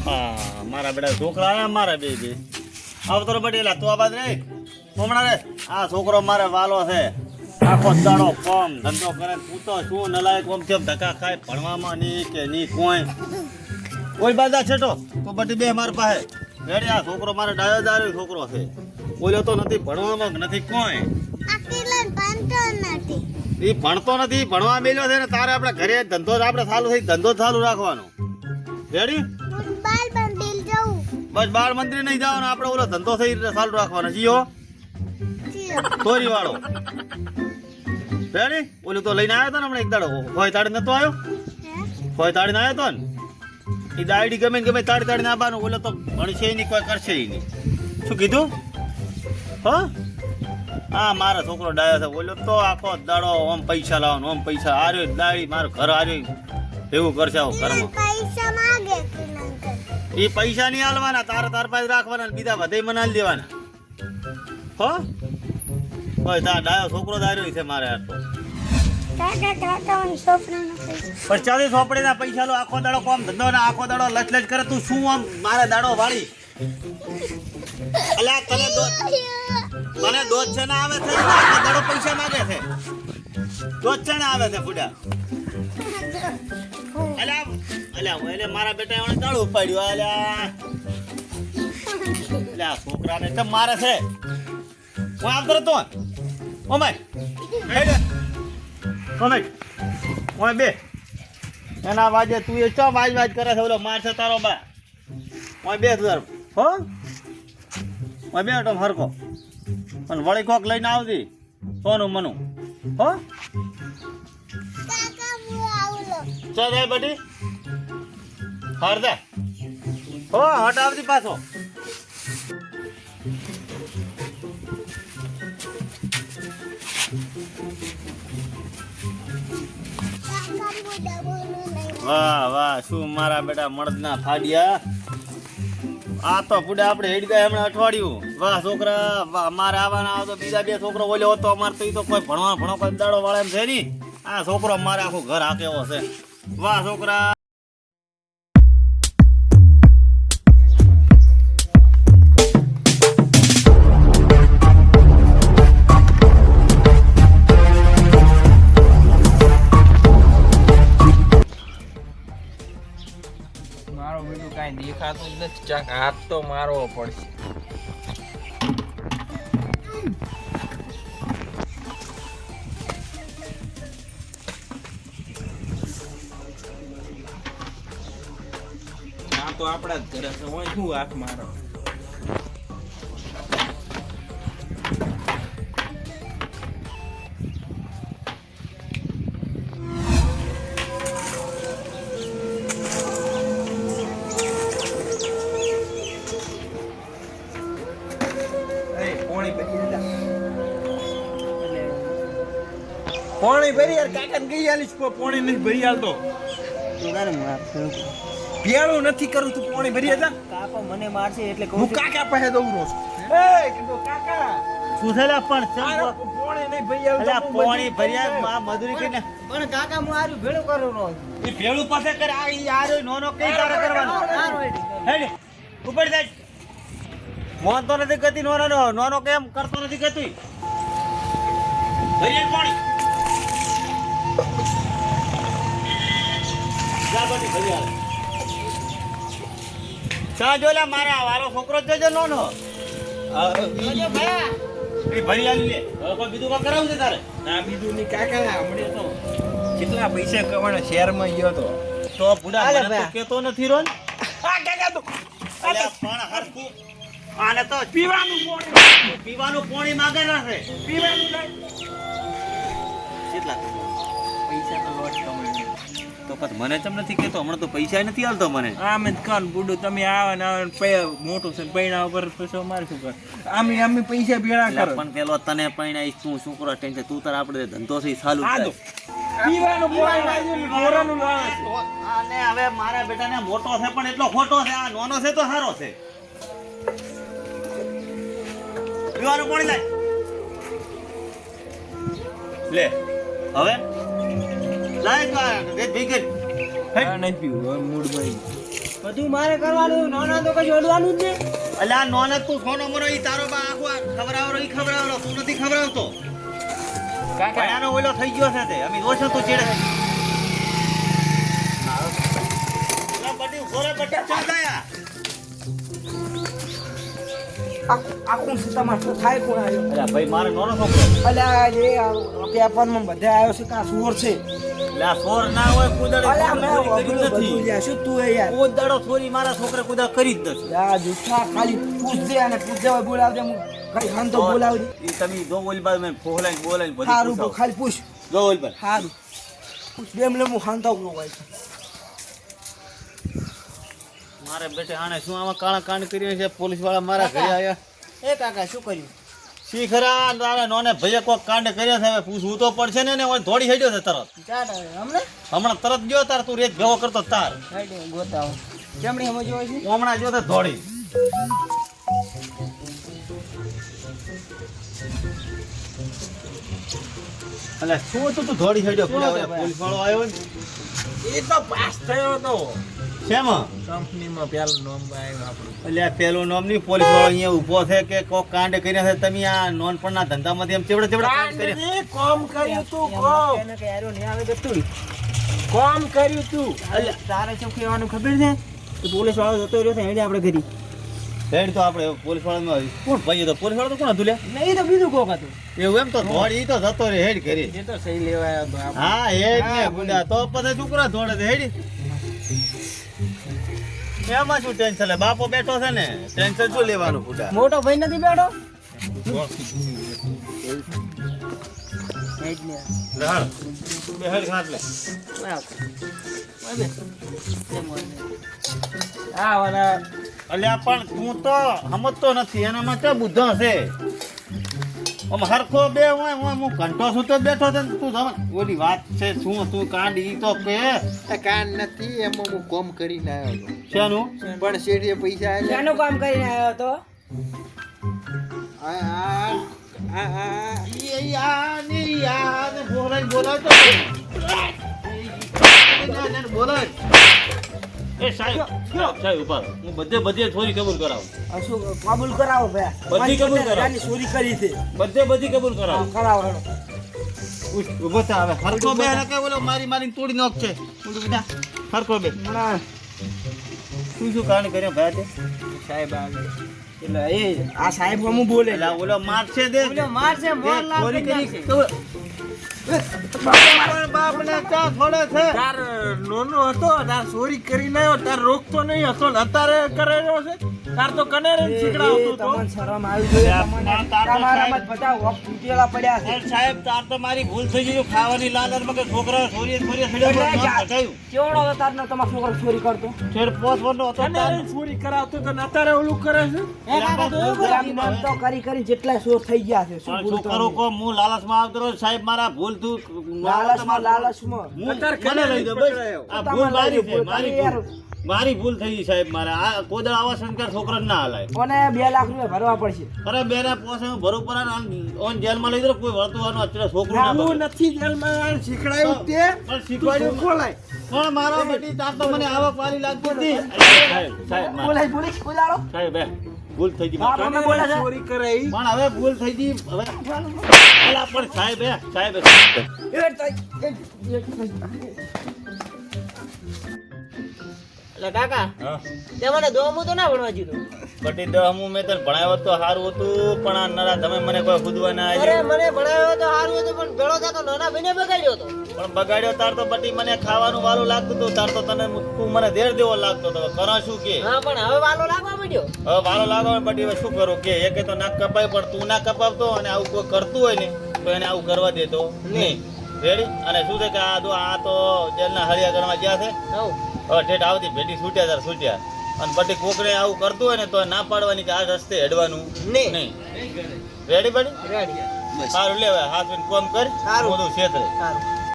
હા મારા બેટા છોકરા આયા મારા બે આવતો બટેલા તું આ બાદ રે હમણાં રે આ છોકરો મારે વાલો છે આખો દાડો કોમ ધંધો કરે તું તો શું નલાયક કોમ કેમ ધક્કા ખાય ભણવામાં ની કે ની કોઈ બાદા છેટો તો બટી બે માર પાસે રેડી આ છોકરો મારે ડાયોદારી છોકરો છે બોલ્યો તો નથી ભણવામાં નથી કોઈ એ ભણતો નથી ભણવા મેલ્યો છે ને તારે આપણે ઘરે ધંધો આપણે ચાલુ થઈ ધંધો ચાલુ રાખવાનો રેડી બસ બાળ મંદિર નહીં જવાનું આપણે ઓલો ધંધો થઈ ચાલુ રાખવાનો જીઓ તોરી વાળો રેડી ઓલું તો લઈને આવ્યો હતો ને હમણાં એક દાડો કોઈ તાળી નતો આવ્યો કોઈ તાળીને આવ્યો હતો ને એ દાડી ગમે ગમે તાળી તાળીને આવવાનું ઓલો તો ભણશે નહીં કોઈ કરશે નહીં શું કીધું હા મારો છોકરો ડાયો છે બોલ્યો તો આખો દાડો ઓમ પૈસા લાવવાનો ઓમ પૈસા આર્યો દાડી મારું ઘર આર્યો એવું કરશે આવું ઘરમાં એ પૈસા નહીં હાલવાના તાર પાસે રાખવાના બીજા બધે મનાલી દેવાના હો કોઈ તાર ડાયો છોકરો દાર્યો છે મારે આટલો પણ ચાલી સોપડીના પૈસા લો આખો દાડો કોમ ધંધો ને આખો દાડો લચ કરે તું શું આમ મારે દાડો વાળી અલ્યા તને દોધ છે ને આવે છે આખો દાડો પૈસા માંગે છે દોધ છે ને આવે છે બુડા અલ્યા મારા બેટા એને દાડો ઉપાડ્યો અલ્યા છોકરાને તો મારે છે હું આવતો તો ઓય બે એના વાજે તું એ ચો વાજ કરે છે ઓલો મારશે તારો બા ઓય બે તું હો ઓય બે તો હરકો પણ વળી કોક લઈને આવતી સોનું મનું હો ચલ જાય બટી હરદે હો હટ આવતી પાછો વાહ શું મારા બેટા મળદના ફાડિયા આ તો પુડા આપણે હેડ ગયા હમણાં અઠવાડિયું વાહ છોકરા વાહ મારે આવવાના આવો તો બીજા બે છોકરો બોલ્યો હતો અમારે તો એ તો કોઈ ભણો કોઈ દાડો વાળા એમ છે નહીં આ છોકરો મારે આખું ઘર હાકેવો છે વાહ છોકરા મારો બીજું કાંઈ દેખાતું જ નથી ચાક હાથ તો મારવો પડશે આ તો આપણા જ ઘરે છે હોય શું હાથ મારો પાણી ભરી યાર કાકા ને ગઈ આલીશ પાણી નહીં ભરી હાલતો પીયાળું નથી કરું તું પાણી ભરી જા કાકા મને મારશે એટલે હું કાકા પાસે દઉં રોજ એ કીધું કાકા શું થયેલા પણ પાણી નહીં ભરી અલ્યા પાણી ભર્યા મજૂરી કરીને પણ કાકા હું આરું ભેળું કરું રોજ એ ભેળું પાસે કરે આ ઈ આરો નોનો કઈ તારે કરવાનો હેડ ઉપર જાય મોન તો નથી ગતી નોનો કેમ કરતો નથી ગતી ભરી પાણી ચા જોલા મારા વારો છોકરો જોજો નો ભરી આલી લે કોઈ બીજું કામ કરાવું છે તારે ના બીજું ની કાકા હમણે તો કેટલા પૈસા કમાણા શહેરમાં ગયો તો બુડા મને તો કેતો નથી રોન આ કાકા તો અલ્યા પણ હરખું આને તો પીવાનું પાણી માંગે છે પીવાનું કેટલા પૈસા તો લોટ કમાઈ તો પછી મને ચમ નથી કેતો હમણાં તો પૈસા નથી આલતો મને આમે જ કાન બુડું તમે આવે ને મોટું છે પૈણા ઉપર પછી અમારે શું કર આમે પૈસા ભેળા કરો પણ પેલો તને પૈણા તું છોકરો ટેન્શન તું તાર આપણે ધંધો છે ચાલુ આદો પીવાનું પોરાનું મોરાનું લાવે આને હવે મારા બેટાને મોટો છે પણ એટલો ખોટો છે આ નાનો છે તો સારો છે પીવાનું પાણી લાય લે હવે લાય કા રે ભીગર નહીં પીવું મૂડ ભાઈ બધું મારે કરવાનું નાના તો કશું અડવાનું જ નહીં. અલ્યા નોને તું સોનો મરો ઈ તારો બા આખો ખવડાવરો ઈ ખવડાવરો તું નથી ખવડાવતો. કાકા આનો ઓલો થઈ ગયો છે તે અમે જોશે તું ચીડે. અલા બડી ઘોરે બડી ચાંદાયા. આખું છે તમારે શું થાય કોણ આવ્યો? અલ્યા ભાઈ મારે નોનો છોકરો. અલ્યા જે પેપરમાં બધા આવ્યો છે કા ચોર છે. અલ્યા સોર ના હોય કુદડે અલ્યા મેં ચોરી કરી બધું નથી. લ્યા, શું તું એ યાર? કુદડો ચોરી મારા છોકરા કુદા કરી જ નથી. યા જુઠ્ઠા ખાલી પૂછજે અને પૂછજે હોય બોલાવજે હું કઈ ખાન તો બોલાવજે. ઈ તમે જો ઓલી બાજુ મેં ફોલાઈને બોલાઈને બધું સારું પૂછાવો. ખાલી પૂછ. જો ઓલી બાજુ. સારું પૂછ બેમ લે હું ખાન તો હોય. મારે બેટે આને શું આમાં કાણા કાંડ કર્યો છે પોલીસ વાળા મારા ઘરે આયા. એ કાકા શું કર્યું? શી ખરા તારા નોને ભૈયા કોક કાંડ કર્યો છે હવે પૂછવું તો પડશે ને ઓય થોડી હેડ્યો છે તરત. ચાલ હમણે હમણાં તરત ગયો તાર તું રેત ભેગો કરતો તાર હેડે ગોતાવો કેમણી સમજ હોય છે? હું હમણાં જો તો થોડી અલે શું તું થોડી હેડ્યો પેલા હવે પોલીસ વાળો આવ્યો ને એ તો પાસ થયો તો શેમાં કંપનીમાં પેલું નામ આવ્યું આપણું. એટલે આ પેલું નામ ની પોલીસ વાળો અહીંયા ઊભો છે કે કોક કાંડ કર્યા છે તમે આ નોનપણના ધંધામાંથી એમ ચેવડે ચેવડે કાંડ કર્યા. કાંડની કોમ કર્યું તું કોમ એને કે યારો નહીં આવે ગતું કોમ કર્યું તું અલ્યા તારે શું કહેવાનું ખબર છે કે પોલીસ વાળો જતો રહ્યો છે હેડે આપણે ઘરી રેડ તો આપણે પોલીસ વાળામાં કોણ ભાઈ તો પોલીસ વાળો તો કોણ હતું લે નહીં તો બીજું કોક હતું. એવું એમ તો ધોડ ઈ તો જતો રે હેડ કરી એ તો સહી લેવાય હતો આપણે. હા હેડ ને ગુંડા તો પછી છોકરા ધોડે છે હેડી એમાં શું ટેન્શન લે બાપો બેઠો છે ને ટેન્શન શું લેવાનું ગુંડા મોટો ભાઈ નથી બેઠો હેડ ને લહણ બે હેડ ખાટ લે હા વાલા અલ્યા પણ તું તો સમજતો નથી એનામાં ક્યાં બુદ્ધો છે આમ હરખો બે હોય હું ઘંટો સુતો બેઠો છે ને તું સમજ ઓલી વાત છે શું તું કાંડ ઈ તો કે કાન નથી એમાં હું કોમ કરીને આવ્યો હતો શેનું પણ શેઠીએ પૈસા આલ્યા. શાનું કામ કરીને આવ્યો તો? એ સાહેબ સાહેબ ઉભા રહો. હું બધે ચોરી કબૂલ કરાવું આ શું કબૂલ કરાવો ભાઈ? બધી કબૂલ કરાવો. આની ચોરી કરી છે. બધી કબૂલ કરાવું કરાવો હેડો. ઉભો થા હવે હરખો બે ને કે બોલો મારી તોડી નાખ છે બોલું બેટા હરખો બે હમણાં શું કાંડ કર્યો ભાઈ તે સાહેબ આવી એટલે એ આ સાહેબ હમું બોલે એટલે ઓલો મારશે દે ઓલો મારશે, મોરલાલ ચોરી કરી કરી નાખશે. પણ બાપને ચા છોડે છે તાર નોનો હતો તાર ચોરી કરીને આવ્યો તાર રોકતો નહીં હતો ને અત્યારે કરેલો છે તાર તો કનેરે શીખડાવતો હતો. તમને શરમ આવી જોઈએ તમને. તાર તો તમારામાં જ સાહેબ- બધા વખ તૂટેલા પડ્યા છે. પણ સાહેબ તાર તો મારી ભૂલ થઈ ગઈ ખાવાની લાલચમાં કે છોકરા ચોરી છોડ્યો એટલે પણ જા- બચાવ્યું કેવડો હતો તારનો તમારો છોકરો ચોરી કરતો? છેડ પોસ વરનો હતો કનેરે ચોરી કરાવતો તો ને અત્યારે ઓલું કરે છે એ કાકા તો એવું કરે. આમ તો કરી જેટલા ચોર થઈ ગયા છે. શું પણ ભૂલ શું કરું તો કો હું લાલચમાં આવતો રહ્યો સાહેબ મારા ભૂલ તું લાલચમાં. હું અત્યારે મને લઈ દો બસ પકડાયો. આ ભૂલ મારી છે તમારે મારી ભૂલ થઈ ગઈ સાહેબ મારે આ કોદળ આવા સંસ્કાર છોકરાને ના હલાય કોને 2 લાખ રૂપિયા ભરવા પડશે. અરે બેના પોસે હું ભરું પર ઓન જેલમાં લઈ દો કોઈ વળતું અત્યારે છોકરું ના હું બગડે. નથી જેલમાં શીખડાયું તે પણ શીખવાડ્યું તું ખોલાય પણ મારો બેટી તાર તો મને આવક વાળી લાગતી હતી સાહેબ બોલાય પોલીસ બોલાવો. સાહેબ હે ભૂલ થઈ ગઈ બાપ. પણ તમે બોલે છે? ચોરી કરે ઈ. હવે ભૂલ થઈ ગઈ હવે અલા પણ સાહેબ હે સાહેબ એ એટલે કાકા હા તે મને દોમું તો ના ભણવા દીધું. બટી દહમું મેં તને ભણાવ્યો તો સારું હતું પણ આ નરા તમે મને કોઈ ખુદવા ના અરે આવ્યો મને ભણાવ્યો તો સારું હતું પણ ભેળો થતો નાના ભાઈને બગાડ્યો હતો. પણ બગાડ્યો તાર તો બટી મને ખાવાનું વાલું લાગતું હતું તાર તો તને તું મને દેર દેવો લાગતો હતો કરા શું કે હા પણ હવે વાલો લાગવા માંડ્યો. હવે વાલો લાગો બટી હવે શું કરું કે એકે તો નાક કપાય પણ તું ના કપાવતો અને આવું કોઈ કરતું હોય ને તો એને આવું કરવા દેતો નહીં રેડી અને શું છે કે આ તો જેલના હળિયા ગણવા ગયા છે હઉ. હવે ઠેઠ આવતી ભેટી છૂટ્યા તાર છૂટ્યા અને બટી કોકને આવું કરતું હોય ને તો ના પાડવાની કે આ રસ્તે હેડવાનું નહીં. નહીં રેડી બડી રેડી. સારું લે હવે હાથ કોમ કર સારું. બધું ક્ષેત્રે સારું.